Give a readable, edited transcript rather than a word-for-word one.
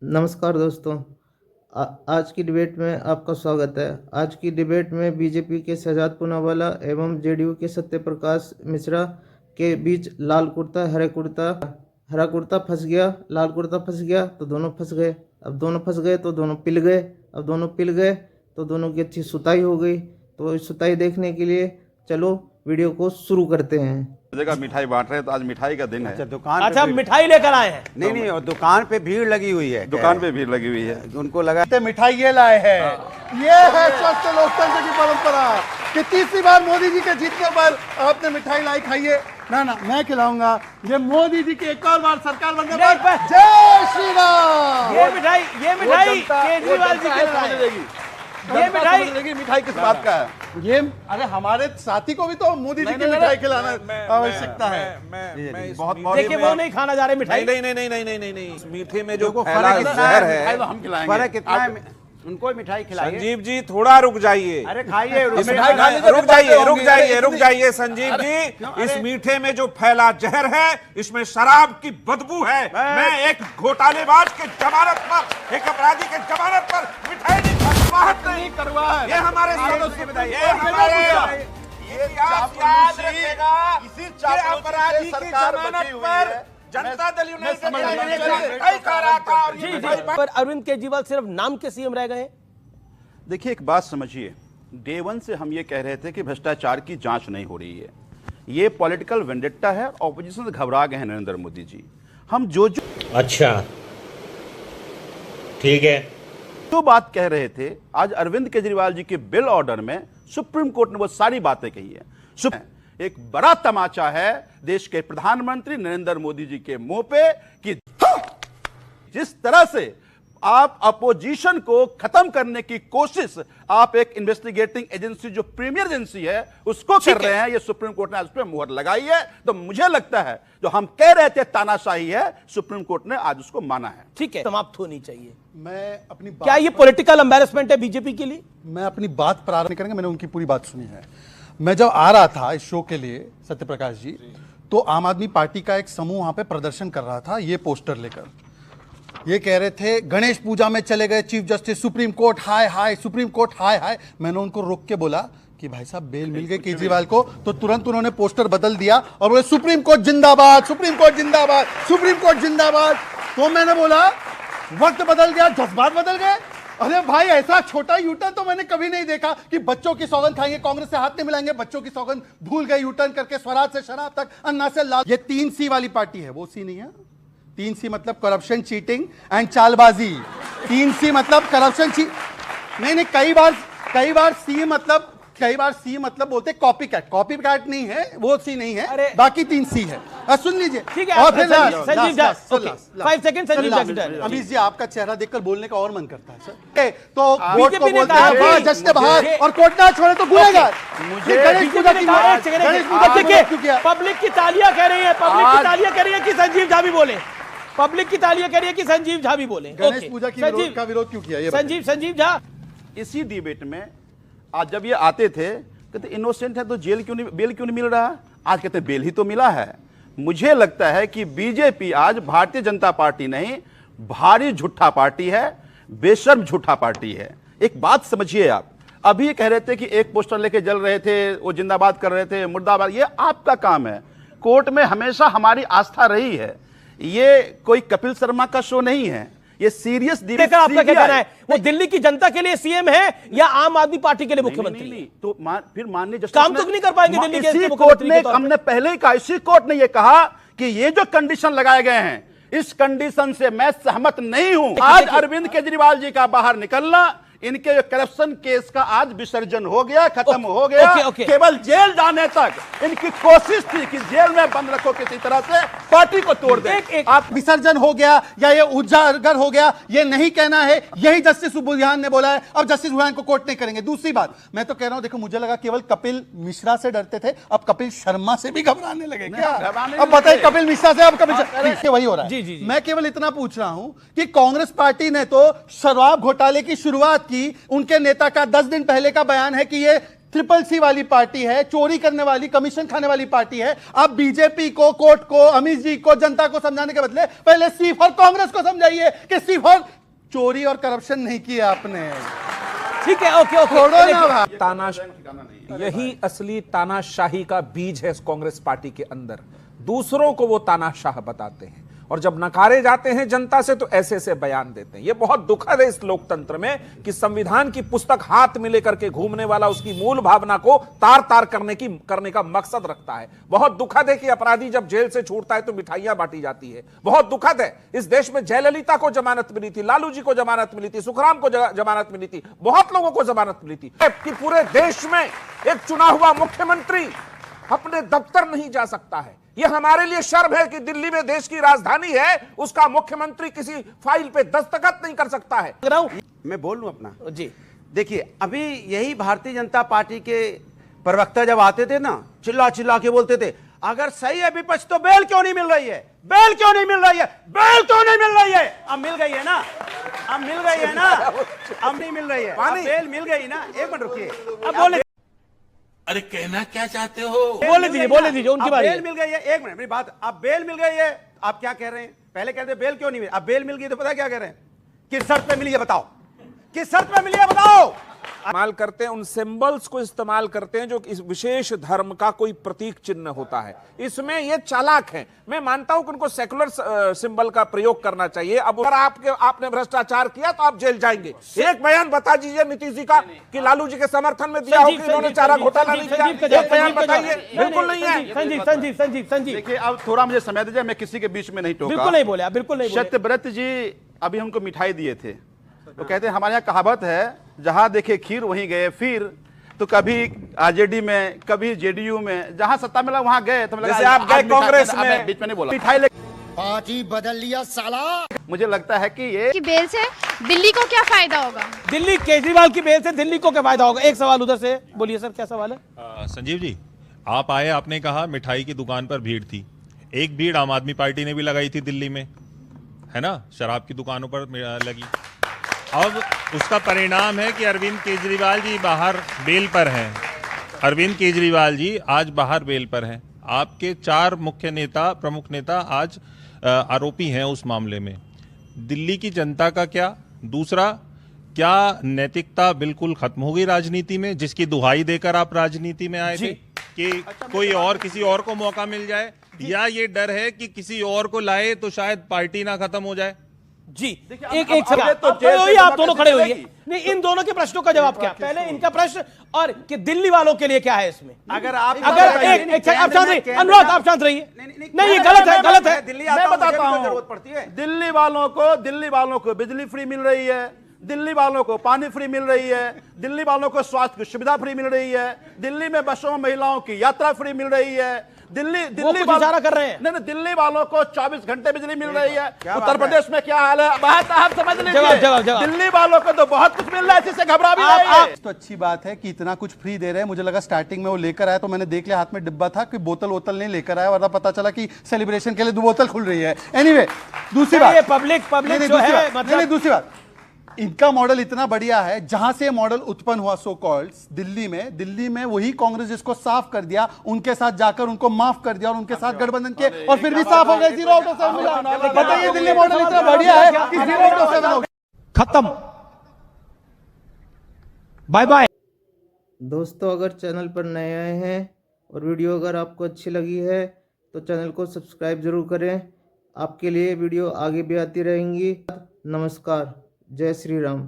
नमस्कार दोस्तों। आज की डिबेट में आपका स्वागत है। आज की डिबेट में बीजेपी के शहजाद पूनावाला एवं जेडीयू के सत्यप्रकाश मिश्रा के बीच हरा कुर्ता फंस गया, लाल कुर्ता फंस गया तो दोनों फंस गए। अब दोनों फंस गए तो दोनों पिल गए। अब दोनों पिल गए तो दोनों की अच्छी सुताई हो गई। तो इस सुताई देखने के लिए चलो वीडियो को शुरू करते हैं। जगह मिठाई बांट रहे हैं तो आज मिठाई का दिन है। अच्छा, दुकान अच्छा मिठाई लेकर आए हैं। नहीं, और दुकान पे भीड़ लगी हुई है। दुकान पे भीड़ लगी हुई है। उनको लगा मिठाई ये लाए हैं। ये है स्वस्थ लोकतंत्र की परंपरा कि तीसरी बार मोदी जी के जीतने पर आपने मिठाई लाई खाइए। ना मैं खिलाऊंगा। ये मोदी जी की एक और बार सरकार बनने पर जय श्री राम। ये मिठाई केजरीवाल जी के लिए। ये मिठाई किस बात का है? ये अरे हमारे साथी को भी तो मोदी जी की मिठाई खिलाना आवश्यकता है। बहुत देखिए वो नहीं खाना जा रहे मिठाई। नहीं, मीठे में जो फैला जहर है हम खिलाएंगे। फर्क कितना है? उनको मिठाई खिलाइए। संजीव जी थोड़ा रुक जाइए। अरे खाइए, रुक जाइए संजीव जी। इस मीठे में जो फैला जहर है इसमें शराब की बदबू है। मैं एक घोटालेबाज के जमानत पर, एक अपराधी के जमानत पर मिठाई नहीं करवा है। ये हमारे याद रखेगा इसी अपराधी की जमानत पर जनता दल यूनाइटेड मिठाई खा रहा था और ये मिठाई पर अरविंद केजरीवाल सिर्फ नाम के सीएम रह गए। देखिए, एक बात समझिए, डे वन से हम ये कह रहे थे कि भ्रष्टाचार की जांच नहीं हो रही है। ये पॉलिटिकल वेंडेट्टा है। ऑपोजिशन से घबरा गए हैं नरेंद्र मोदी जी। हम जो अच्छा ठीक है, जो बात कह रहे थे, आज अरविंद केजरीवाल जी के बिल ऑर्डर में सुप्रीम कोर्ट ने वो सारी बातें कही है। एक बड़ा तमाचा है देश के प्रधानमंत्री नरेंद्र मोदी जी के मुंह पे कि जिस तरह से आप अपोजिशन को खत्म करने की कोशिश आप एक इन्वेस्टिगेटिंग एजेंसी जो प्रीमियर एजेंसी है उसको कर रहे हैं। ये सुप्रीम कोर्ट ने आज पे मुहर लगाई है। तो मुझे लगता है जो हम कह रहे थे तानाशाही है, सुप्रीम कोर्ट ने आज उसको माना है। ठीक है, समाप्त होनी चाहिए। मैं अपनी क्या ये पॉलिटिकल एम्बैरेसमेंट है बीजेपी के लिए? मैं अपनी बात प्रारंभ नहीं करेंगे। मैंने उनकी पूरी बात सुनी है। मैं जब आ रहा था इस शो के लिए सत्यप्रकाश जी, तो आम आदमी पार्टी का एक समूह वहां पे प्रदर्शन कर रहा था ये पोस्टर लेकर। ये कह रहे थे गणेश पूजा में चले गए चीफ जस्टिस, सुप्रीम कोर्ट हाय हाय, सुप्रीम कोर्ट हाय हाय। मैंने उनको रोक के बोला कि भाई साहब बेल मिल गई केजरीवाल को। तो तुरंत उन्होंने पोस्टर बदल दिया और बोले सुप्रीम कोर्ट जिंदाबाद, सुप्रीम कोर्ट जिंदाबाद, सुप्रीम कोर्ट जिंदाबाद। तो मैंने बोला वक्त बदल गया, जज्बात बदल गए। अरे भाई, ऐसा छोटा यूटर्न तो मैंने कभी नहीं देखा कि बच्चों की सौगंध खाएंगे, कांग्रेस से हाथ नहीं मिलाएंगे, बच्चों की सौगंध भूल गए, यूटर्न करके स्वराज से शराब तक, अन्ना से लाल। ये 3C वाली पार्टी है, वो सी नहीं है। 3C मतलब करप्शन, चीटिंग एंड चालबाजी। 3C मतलब करप्शन, नहीं, कई बार सी मतलब बोलते कॉपी कैट नहीं है, वो सी नहीं है, बाकी 3C है। सुन लीजिए। ठीक है, और फिर संजीव झा, 5 सेकंड संजीव झा। अमीश जी, आपका चेहरा देखकर बोलने का और मन करता है सर। तो वोट को बोलते हैं जश्न बहार और कोर्ट ना छोड़े तो गुनेगार। पब्लिक की तालियां कह रही है, पब्लिक की तालियां कह रही है कि संजीव झा भी बोले। पब्लिक की तालियां कह रही है कि संजीव झा भी बोले। गणेश पूजा का विरोध क्यों किया? संजीव झा, इसी डिबेट में आज जब ये आते थे कहते इनोसेंट है तो बेल क्यों नहीं मिल रहा? आज कहते बेल ही तो मिला है। मुझे लगता है कि बीजेपी आज भारतीय जनता पार्टी नहीं, भारी झूठा पार्टी है, बेशर्म झूठा पार्टी है। एक बात समझिए, आप अभी कह रहे थे कि एक पोस्टर लेके जल रहे थे, वो जिंदाबाद कर रहे थे, मुर्दाबाद। ये आपका काम है। कोर्ट में हमेशा हमारी आस्था रही है। ये कोई कपिल शर्मा का शो नहीं है, ये सीरियस देखकर आपका क्या कहना है? वो दिल्ली की जनता के लिए सीएम है या आम आदमी पार्टी के लिए मुख्यमंत्री? नहीं, तो फिर माननीय जस्टिस काम तो नहीं कर पाएंगे दिल्ली के इसी कोर्ट ने, हमने पहले ही कहा, इसी कोर्ट ने ये कहा कि ये जो कंडीशन लगाए गए हैं, इस कंडीशन से मैं सहमत नहीं हूं। आज अरविंद केजरीवाल जी का बाहर निकलना, इनके करप्शन केस का आज विसर्जन हो गया, खत्म हो गया। केवल जेल जाने तक इनकी कोशिश थी कि जेल में बंद रखो, किसी तरह से पार्टी को तोड़ दे। आप विसर्जन हो गया या ये उजागर हो गया, ये नहीं कहना है। यही जस्टिस बुल्हान ने बोला है। अब जस्टिस बुल्हान को कोर्ट नहीं करेंगे। दूसरी बात मैं तो कह रहा हूं, देखो मुझे लगा केवल कपिल मिश्रा से डरते थे, अब कपिल शर्मा से भी घबराने लगे क्या? अब बताइए, कपिल मिश्रा से अब कपिल वही हो रहा है। मैं केवल इतना पूछ रहा हूं कि कांग्रेस पार्टी ने तो शराब घोटाले की शुरुआत की। उनके नेता का 10 दिन पहले का बयान है कि ये CCC वाली पार्टी है, चोरी करने वाली, कमीशन खाने वाली पार्टी है। अब बीजेपी को, कोर्ट को, अमित जी को, जनता को समझाने के बदले पहले सी फॉर कांग्रेस को समझाइए कि सी फॉर चोरी और करप्शन नहीं किया आपने। ठीक है, ओके ओके, छोड़ो ना भाई। यही असली तानाशाही का बीज है इस कांग्रेस पार्टी के अंदर। दूसरों को वो तानाशाह बताते हैं और जब नकारे जाते हैं जनता से तो ऐसे ऐसे बयान देते हैं। ये बहुत दुखद है इस लोकतंत्र में कि संविधान की पुस्तक हाथ में लेकर के घूमने वाला उसकी मूल भावना को तार तार करने का मकसद रखता है। बहुत दुखद है कि अपराधी जब जेल से छूटता है तो मिठाइयां बांटी जाती है। बहुत दुखद है, इस देश में जयललिता को जमानत मिली थी, लालू जी को जमानत मिली थी, सुखराम को जमानत मिली थी, बहुत लोगों को जमानत मिली थी। कि पूरे देश में एक चुना हुआ मुख्यमंत्री अपने दफ्तर नहीं जा सकता है। यह हमारे लिए शर्म है कि दिल्ली में देश की राजधानी है, उसका मुख्यमंत्री किसी फाइल पे दस्तखत नहीं कर सकता है। मैं बोल लूं अपना जी, देखिए, अभी यही भारतीय जनता पार्टी के प्रवक्ता जब आते थे ना, चिल्ला चिल्ला के बोलते थे अगर सही है विपक्ष तो बेल क्यों नहीं मिल रही है, बेल क्यों नहीं मिल रही है, बेल क्यों नहीं मिल रही है। अब मिल गई है ना, अब मिल गई है ना, अब नहीं मिल रही है, अब बेल मिल गई ना। एक मिनट रुकिए, अब बोले, अरे कहना क्या चाहते हो? बोले दीजिए उनकी बारी बेल मिल गई है। एक मिनट मेरी बात, अब बेल मिल गई है, आप क्या कह रहे हैं? पहले कहते बेल क्यों नहीं मिली, अब बेल मिल गई तो पता क्या कह रहे हैं? किस शर्त पे मिली है बताओ, किस शर्त पे मिली है बताओ। इस्तेमाल करते हैं, उन सिंबल्स को इस्तेमाल करते हैं जो इस विशेष धर्म का कोई प्रतीक चिन्ह होता है। इसमें ये चालाक हैं। मैं मानता हूं कि उनको सेकुलर सिंबल का प्रयोग करना चाहिए। अब अगर आपने भ्रष्टाचार किया तो आप जेल जाएंगे। एक बयान बता दीजिए नीतीश जी का कि लालू जी के समर्थन में दिया हो कि उन्होंने चारा घोटाला नहीं किया, एक बयान बताइए। बिल्कुल नहीं है। संजीव देखिए, अब थोड़ा मुझे समय दीजिए, मैं किसी के बीच में नहीं टोका। बिल्कुल नहीं बोले, बिल्कुल नहीं बोले। सत्यव्रत जी अभी हमको मिठाई दिए थे, तो कहते हैं हमारे यहाँ कहावत है, जहां देखे खीर वहीं गए फिर। तो कभी आरजेडी में, कभी जेडीयू में, जहां सत्ता मिला वहां गए। तो जैसे आप गए कांग्रेस में, बीच में नहीं बोला, मिठाई ले पार्टी बदल लिया साला। मुझे लगता है कि ये की बेल से दिल्ली को क्या फायदा होगा? दिल्ली, केजरीवाल की बेल से दिल्ली को क्या फायदा होगा? एक सवाल उधर से बोलिए सर, क्या सवाल है? संजीव जी, आप आए, आपने कहा मिठाई की दुकान पर भीड़ थी। एक भीड़ आम आदमी पार्टी ने भी लगाई थी दिल्ली में, है ना, शराब की दुकानों पर लगी। अब उसका परिणाम है कि अरविंद केजरीवाल जी बाहर बेल पर हैं। अरविंद केजरीवाल जी आज बाहर बेल पर हैं। आपके 4 मुख्य नेता, प्रमुख नेता आज आरोपी हैं उस मामले में। दिल्ली की जनता का क्या? दूसरा, क्या नैतिकता बिल्कुल खत्म हो गई राजनीति में, जिसकी दुहाई देकर आप राजनीति में आए थे कि कोई और, किसी और को मौका मिल जाए, या ये डर है कि किसी और को लाए तो शायद पार्टी ना खत्म हो जाए? जी, एक सवाल तो आप दोनों खड़े हुए। नहीं, इन दोनों के प्रश्नों का जवाब क्या? पहले इनका प्रश्न, और कि दिल्ली वालों के लिए क्या है इसमें? अगर आप आप शांत रहिए, अनुराग आप शांत रहिए। नहीं, ये गलत है, गलत है। मैं बताता हूँ, दिल्ली वालों को बिजली फ्री मिल रही है, दिल्ली वालों को पानी फ्री मिल रही है, दिल्ली वालों को स्वास्थ्य की सुविधा फ्री मिल रही है, दिल्ली में बसों में महिलाओं की यात्रा फ्री मिल रही है, दिल्ली इशारा कर रहे हैं। नहीं, दिल्ली वालों को 24 घंटे बिजली मिल रही है। उत्तर प्रदेश में क्या हाल है बात आप समझ लीजिए। दिल्ली वालों को तो बहुत कुछ मिल रहा है, जिससे घबरा भी नहीं है। तो अच्छी बात है कि इतना कुछ फ्री दे रहे हैं। मुझे लगा स्टार्टिंग में वो लेकर आया तो मैंने देख लिया हाथ में डिब्बा था, कि बोतल नहीं लेकर आया, वरना पता चला कि सेलिब्रेशन के लिए 2 बोतल खुल रही है। एनीवे, दूसरी बात, पब्लिक जो है, मतलब दूसरी बात, इनका मॉडल इतना बढ़िया है, जहां से मॉडल उत्पन्न हुआ सो कॉल्ड दिल्ली में वही कांग्रेस जिसको साफ कर दिया, उनके साथ जाकर उनको माफ कर दिया और उनके साथ गठबंधन किए और फिर भी साफ हो गए। 0/7 मिला। बताइए, दिल्ली मॉडल इतना बढ़िया है कि 0/7 हो गया। खत्म, बाय बाय। दोस्तों, अगर चैनल पर नए आए हैं और वीडियो अगर आपको अच्छी लगी है तो चैनल को सब्सक्राइब जरूर करें। आपके लिए वीडियो आगे भी आती रहेंगी। नमस्कार, जय श्री राम।